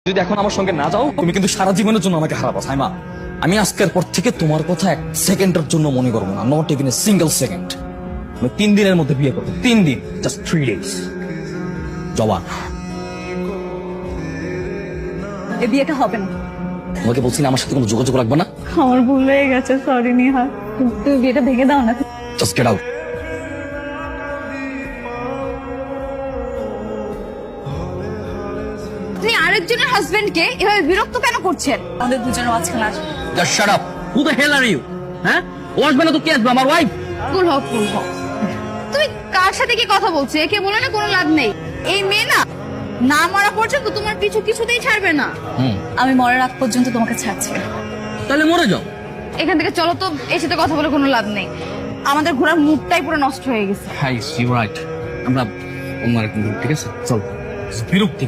যদি এখন আমার সঙ্গে না যাও তুমি কিন্তু সারা জীবনের জন্য আমাকে হারাবো সাইমা। আমি আজকের পর থেকে তোমার কথা এক সেকেন্ডের জন্য মনে করবো না, not even a single second. আমি 3 দিনের মধ্যে বিয়ে করবো, 3 দিন, জাস্ট 3 ডেজ। জবান। এই বিয়েটা হবে না। তোমাকে বলছি না আমার সাথে কোনো যোগাযোগ রাখবে না। আমার ভুল হয়ে গেছে, সরি নিহা। তুমি বিয়েটা ভেঙে দাও না। Just get out. আপনি আরেকজনের হাজবেন্ডকে এভাবে বিরক্ত কেন করছেন? আমাদের দুজনের মাঝখানে আসবে। Just shut up. Who the hell are you? হ্যাঁ, ও আসবে না তো কে আসবে? আমার ওয়াইফ। কুল হও, কুল হও। তুমি কার সাথে কি কথা বলছো? একে বলে না কোনো লাভ নেই। এই মেয়ে না মরা পর্যন্ত তোমার পিছু কিছুতেই ছাড়বে না। আমি মরার আগ পর্যন্ত তোমাকে ছাড়ছি না। তাহলে মরে যাও। এখান থেকে চলো তো, এর সাথে কথা বলে কোনো লাভ নেই। আমাদের ঘোরার মুডটাই পুরো নষ্ট হয়ে গেছে। হ্যাঁ, ইউ রাইট। আমরা অন্য আরেকদিন, ঠিক আছে? চল। বিরক্তি।